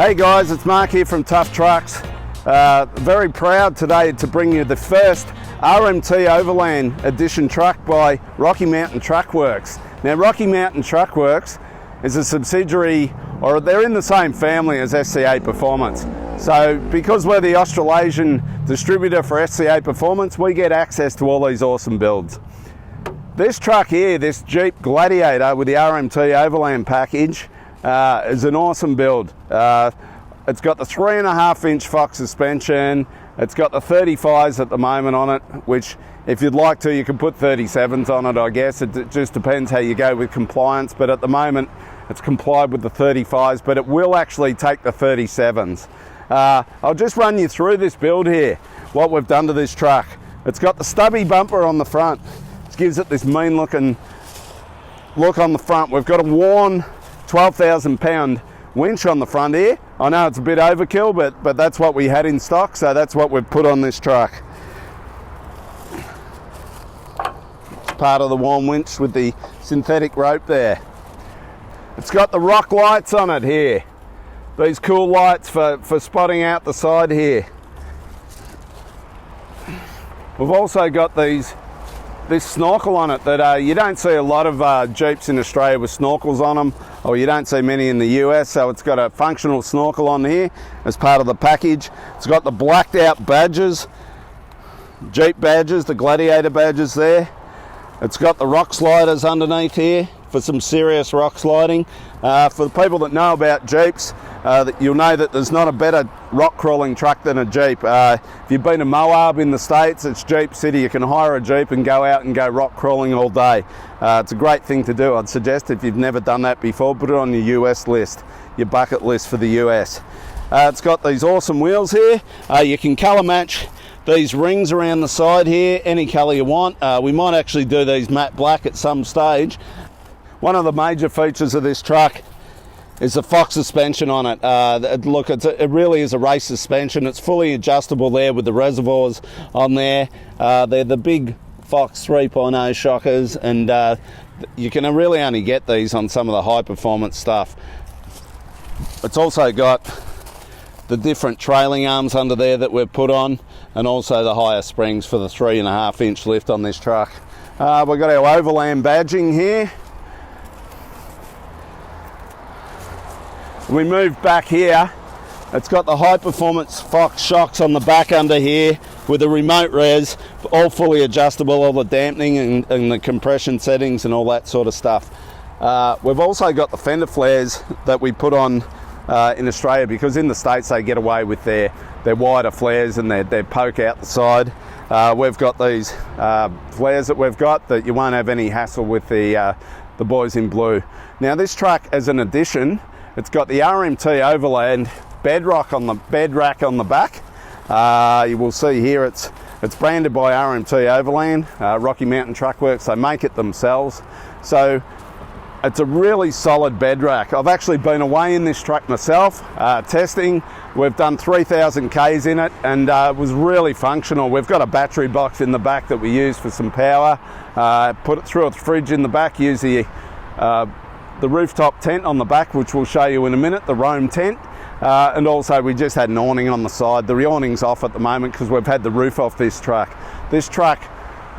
Hey guys, it's Mark here from Tough Trucks. Very proud today to bring you the first RMT Overland Edition truck by Rocky Mountain Truck Works. Now Rocky Mountain Truck Works is a subsidiary, or they're in the same family as SCA Performance. So because we're the Australasian distributor for SCA Performance, we get access to all these awesome builds. This truck here, this Jeep Gladiator with the RMT Overland package, is an awesome build. It's got the 3.5-inch Fox suspension. It's got the 35s at the moment on it, which if you'd like to, you can put 37s on it, I guess. It just depends how you go with compliance, but at the moment it's complied with the 35s, but it will actually take the 37s. I'll just run you through this build here, what we've done to this truck. It's got the stubby bumper on the front. It gives it this mean looking look on the front. We've got a worn 12,000 pound winch on the front here. I know it's a bit overkill, but that's what we had in stock, so that's what we've put on this truck. It's part of the worn winch with the synthetic rope there. It's got the rock lights on it here. These cool lights for spotting out the side here. We've also got this snorkel on it that you don't see a lot of Jeeps in Australia with snorkels on them, or you don't see many in the US, so it's got a functional snorkel on here as part of the package. It's got the blacked out badges, Jeep badges, the Gladiator badges there. It's got the rock sliders underneath here for some serious rock sliding. For the people that know about Jeeps, you'll know that there's not a better rock crawling truck than a Jeep. If you've been to Moab in the States, it's Jeep City. You can hire a Jeep and go out and go rock crawling all day. It's a great thing to do. I'd suggest if you've never done that before, put it on your US list, your bucket list for the US. It's got these awesome wheels here. You can colour match these rings around the side here, any colour you want. We might actually do these matte black at some stage. One of the major features of this truck is the Fox suspension on it. Look, it really is a race suspension. It's fully adjustable there with the reservoirs on there. They're the big Fox 3.0 shockers, and you can really only get these on some of the high performance stuff. It's also got the different trailing arms under there that we've put on, and also the higher springs for the 3.5-inch lift on this truck. We've got our Overland badging here. We move back here. It's got the high performance Fox shocks on the back under here with the remote res, all fully adjustable, all the dampening and the compression settings and all that sort of stuff. We've also got the fender flares that we put on in Australia, because in the States they get away with their wider flares and they poke out the side. We've got these flares that we've got that you won't have any hassle with the boys in blue. Now this truck, as an addition, it's got the RMT Overland bed rack on the back. You will see here it's branded by RMT Overland, Rocky Mountain Truck Works. They make it themselves. So it's a really solid bed rack. I've actually been away in this truck myself, testing. We've done 3,000 Ks in it, and it was really functional. We've got a battery box in the back that we use for some power. Put it through a fridge in the back, use the rooftop tent on the back, which we'll show you in a minute, the Roam tent. And also we just had an awning on the side. The awning's off at the moment because we've had the roof off this truck. This truck,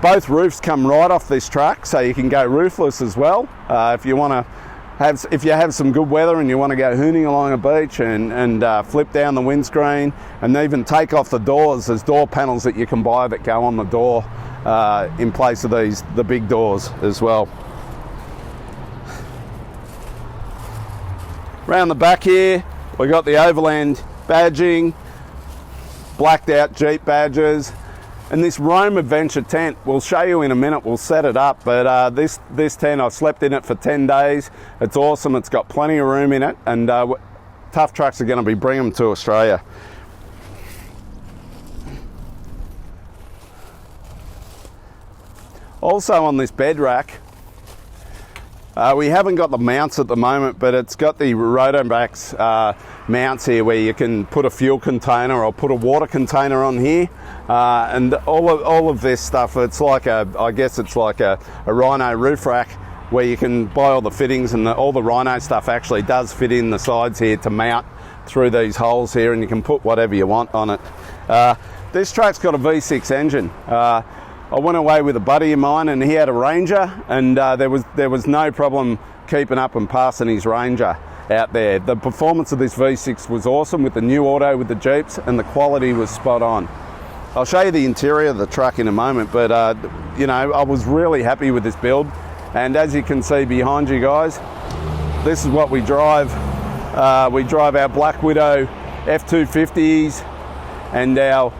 both roofs come right off this truck, so you can go roofless as well. If you have some good weather and you want to go hooning along a beach and flip down the windscreen, and even take off the doors. There's door panels that you can buy that go on the door in place of the big doors as well. Around the back here, we got the Overland badging, blacked out Jeep badges, and this Roam Adventure tent. We'll show you in a minute, we'll set it up, but this tent, I've slept in it for 10 days. It's awesome, it's got plenty of room in it, and Tough Trucks are going to be bringing them to Australia. Also on this bed rack, we haven't got the mounts at the moment, but it's got the Rotomax mounts here where you can put a fuel container or put a water container on here, and all of this stuff. It's like I guess it's like a Rhino roof rack where you can buy all the fittings, and all the Rhino stuff actually does fit in the sides here to mount through these holes here, and you can put whatever you want on it. This truck's got a V6 engine. I went away with a buddy of mine, and he had a Ranger, and there was no problem keeping up and passing his Ranger out there. The performance of this V6 was awesome with the new auto with the Jeeps, and the quality was spot on. I'll show you the interior of the truck in a moment, but you know, I was really happy with this build. And as you can see behind you guys, this is what we drive. We drive our Black Widow F250s and our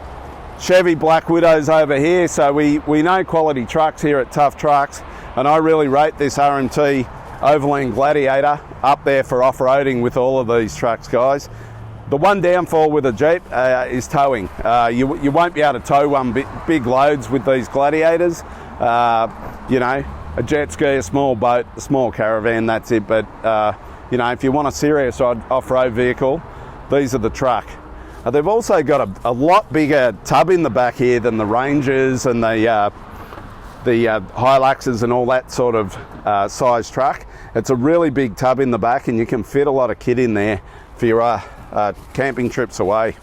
Chevy Black Widows over here. So we know quality trucks here at Tough Trucks, and I really rate this RMT Overland Gladiator up there for off-roading with all of these trucks, guys. The one downfall with a Jeep is towing. You won't be able to tow one big loads with these Gladiators. You know, a jet ski, a small boat, a small caravan, that's it. But you know, if you want a serious off-road vehicle, these are the truck. They've also got a lot bigger tub in the back here than the Rangers and the Hiluxes and all that sort of size truck. It's a really big tub in the back, and you can fit a lot of kit in there for your camping trips away.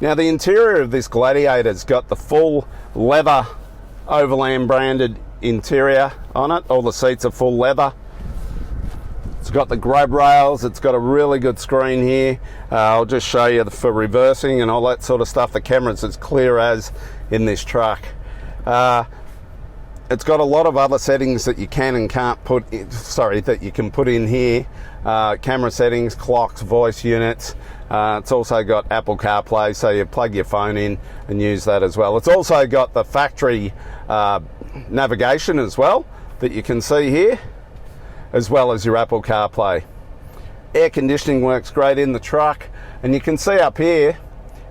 Now, the interior of this Gladiator's got the full leather Overland branded interior on it. All the seats are full leather. It's got the grab rails. It's got a really good screen here. I'll just show you for reversing and all that sort of stuff. The camera's as clear as in this truck. It's got a lot of other settings that you can and can't put in, that you can put in here. Camera settings, clocks, voice units. It's also got Apple CarPlay, so you plug your phone in and use that as well. It's also got the factory navigation as well that you can see here, as well as your Apple CarPlay. Air conditioning works great in the truck, and you can see up here,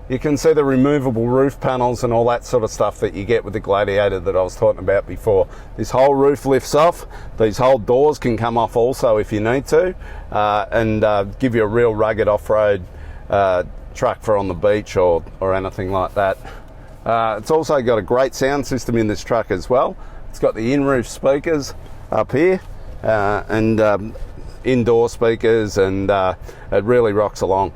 you can see the removable roof panels and all that sort of stuff that you get with the Gladiator that I was talking about before. This whole roof lifts off. These whole doors can come off also if you need to, and give you a real rugged off-road truck for on the beach or anything like that. It's also got a great sound system in this truck as well. It's got the in-roof speakers up here, and indoor speakers, and it really rocks along.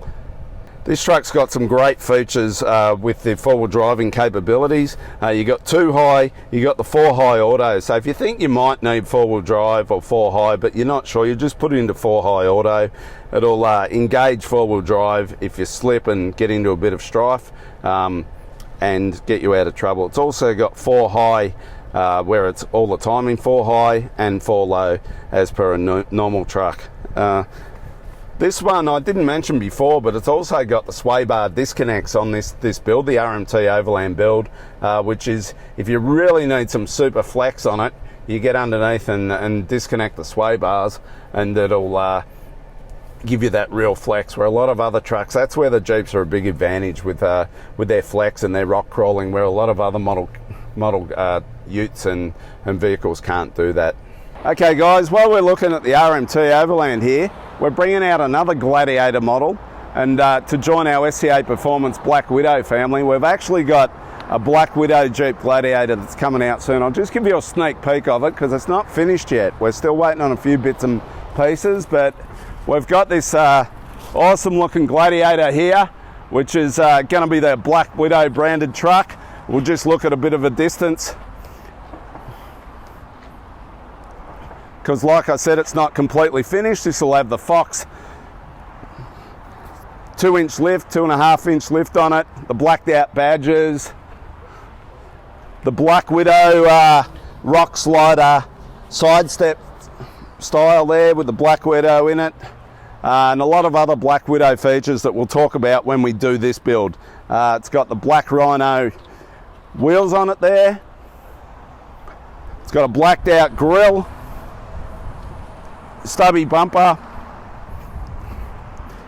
This truck's got some great features with the four-wheel driving capabilities. You got 2 high, you got the 4 high auto. So if you think you might need 4-wheel drive or 4 high, but you're not sure, you just put it into 4 high auto. It'll engage 4-wheel drive if you slip and get into a bit of strife, and get you out of trouble. It's also got 4 high, where it's all the time in 4 high, and 4 low as per a normal truck. This one I didn't mention before, but it's also got the sway bar disconnects on this build, the RMT Overland build, which is, if you really need some super flex on it, you get underneath and disconnect the sway bars, and it'll give you that real flex, where a lot of other trucks, that's where the Jeeps are a big advantage with their flex and their rock crawling, where a lot of other model utes and vehicles can't do that. Okay guys, while we're looking at the RMT Overland here, we're bringing out another Gladiator model, and to join our SCA Performance Black Widow family, we've actually got a Black Widow Jeep Gladiator that's coming out soon. I'll just give you a sneak peek of it because it's not finished yet. We're still waiting on a few bits and pieces, but we've got this awesome looking Gladiator here, which is going to be the Black Widow branded truck. We'll just look at a bit of a distance, because like I said, it's not completely finished. This will have the Fox 2-inch lift, 2.5-inch lift on it, the blacked out badges, the Black Widow rock slider side step style there with the Black Widow in it, and a lot of other Black Widow features that we'll talk about when we do this build. It's got the Black Rhino wheels on it there. It's got a blacked out grille, stubby bumper,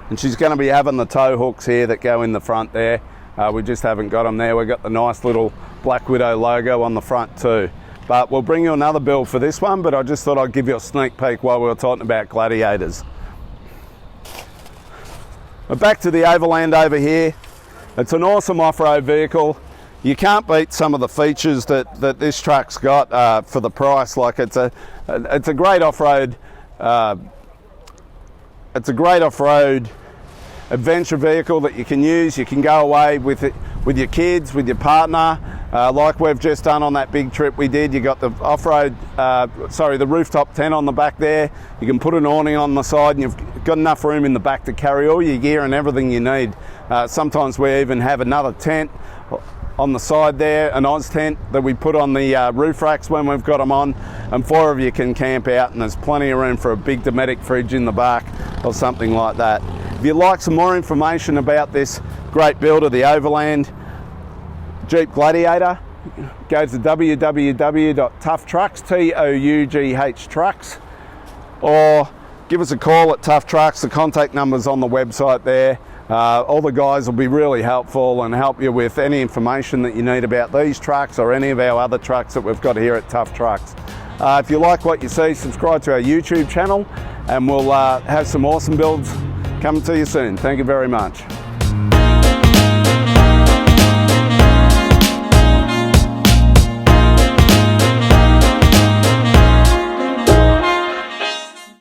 and she's going to be having the tow hooks here that go in the front there. We just haven't got them there. We've got the nice little Black Widow logo on the front too. But we'll bring you another build for this one, but I just thought I'd give you a sneak peek while we were talking about Gladiators. But back to the Overland over here. It's an awesome off-road vehicle. You can't beat some of the features that this truck's got for the price. Like it's a great off-road. It's a great off-road adventure vehicle that you can use. You can go away with it, with your kids, with your partner, like we've just done on that big trip we did. You got the off-road, the rooftop tent on the back there. You can put an awning on the side, and you've got enough room in the back to carry all your gear and everything you need. Sometimes we even have another tent on the side there, an Oz tent that we put on the roof racks when we've got them on, and 4 of you can camp out, and there's plenty of room for a big Dometic fridge in the back or something like that. If you'd like some more information about this great builder, the Overland Jeep Gladiator, go to www.toughtrucks, Tough Trucks, or give us a call at Tough Trucks. The contact number's on the website there. All the guys will be really helpful and help you with any information that you need about these trucks or any of our other trucks that we've got here at Tough Trucks. If you like what you see, subscribe to our YouTube channel, and we'll have some awesome builds coming to you soon. Thank you very much.